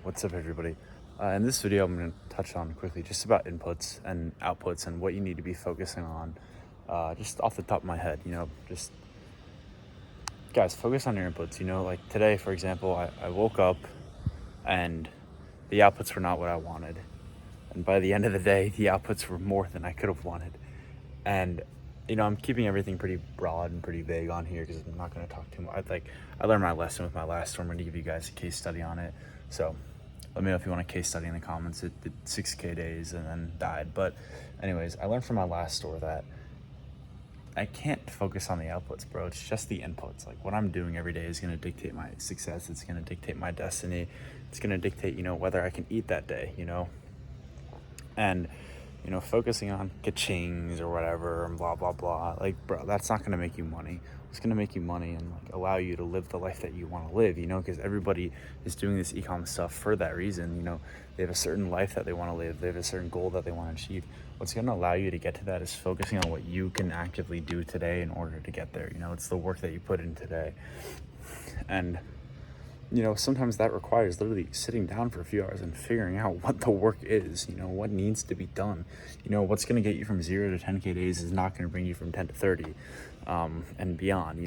What's up, everybody? In this video, I'm going to touch on quickly just about inputs and outputs and what you need to be focusing on. Just off the top of my head, just guys, focus on your inputs. Like today, for example, I woke up and the outputs were not what I wanted. And by the end of the day, the outputs were more than I could have wanted. And I'm keeping everything pretty broad and pretty vague on here because I'm not going to talk too much. I learned my lesson with my last store. I'm going to give you guys a case study on it. So let me know if you want a case study in the comments. It did 6K days and then died. But anyways, I learned from my last store that I can't focus on the outputs, bro. It's just the inputs. Like what I'm doing every day is going to dictate my success. It's going to dictate my destiny. It's going to dictate, whether I can eat that day, and focusing on ka-chings or whatever and blah, blah, blah. Like, bro, that's not going to make you money. What's going to make you money and allow you to live the life that you want to live, because everybody is doing this e-com stuff for that reason. They have a certain life that they want to live. They have a certain goal that they want to achieve. What's going to allow you to get to that is focusing on what you can actively do today in order to get there. It's the work that you put in today. And sometimes that requires literally sitting down for a few hours and figuring out what the work is, what needs to be done. What's going to get you from 0 to 10K days is not going to bring you from 10 to 30 and beyond.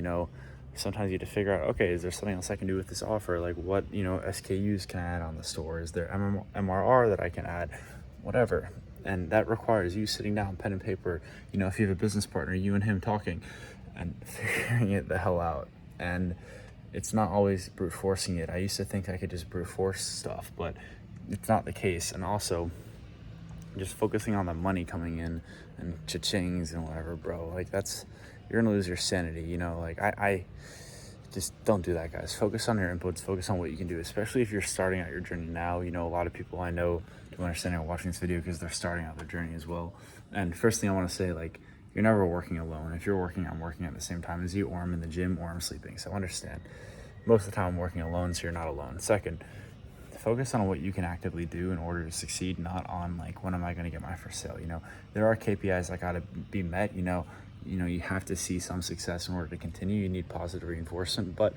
Sometimes you have to figure out, okay, is there something else I can do with this offer? Like what, SKUs can I add on the store? Is there MRR that I can add? Whatever. And that requires you sitting down, pen and paper, if you have a business partner, you and him talking and figuring it the hell out. And it's not always brute forcing it. I used to think I could just brute force stuff, but it's not the case. And also just focusing on the money coming in and cha-chings and whatever, bro, you're gonna lose your sanity. I just don't do that, guys. Focus on your inputs, focus on what you can do, especially if you're starting out your journey now. A lot of people I know don't understand are watching this video because they're starting out their journey as well. And first thing I want to say, you're never working alone. If you're working, I'm working at the same time as you, or I'm in the gym, or I'm sleeping. So understand, most of the time I'm working alone, so you're not alone. Second, focus on what you can actively do in order to succeed, not on when am I going to get my first sale. There are KPIs that got to be met. You have to see some success in order to continue. You need positive reinforcement, but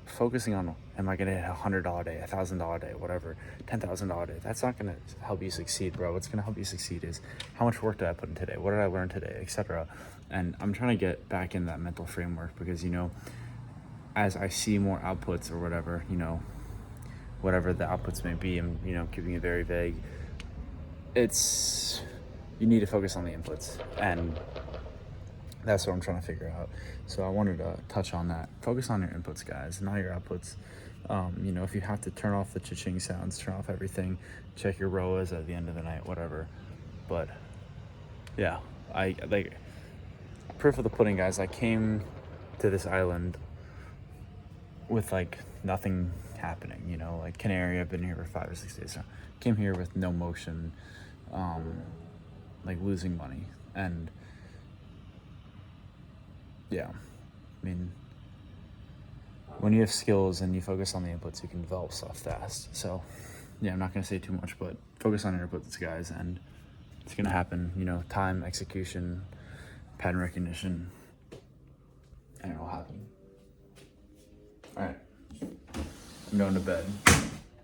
focusing on, am I going to hit $100 day, $1,000 day, whatever, $10,000 day, that's not going to help you succeed, bro. What's going to help you succeed is how much work did I put in today? What did I learn today, etc. And I'm trying to get back in that mental framework because, as I see more outputs or whatever, whatever the outputs may be, I'm, keeping it very vague. You need to focus on the inputs, and that's what I'm trying to figure out. So I wanted to touch on that. Focus on your inputs, guys, not your outputs. If you have to turn off the cha-ching sounds, turn off everything, check your ROAS at the end of the night, whatever. But yeah, proof of the pudding, guys. I came to this island with nothing happening, Canary, I've been here for 5 or 6 days now. Came here with no motion, losing money. And yeah, when you have skills and you focus on the inputs, you can develop stuff fast. So yeah, I'm not going to say too much, but focus on your inputs, guys, and it's going to happen. Time, execution, pattern recognition, and it'll happen. All right, I'm going to bed.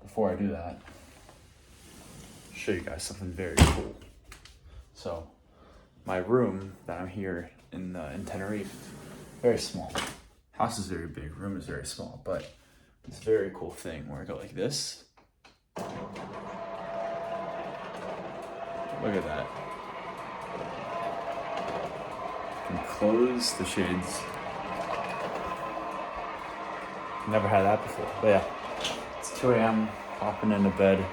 Before I do that, I'll show you guys something very cool. So my room that I'm here in Tenerife, very small. House is very big, room is very small, but it's a very cool thing where I go like this. Look at that. And close the shades. Never had that before, but yeah. It's 2 a.m., hopping into bed.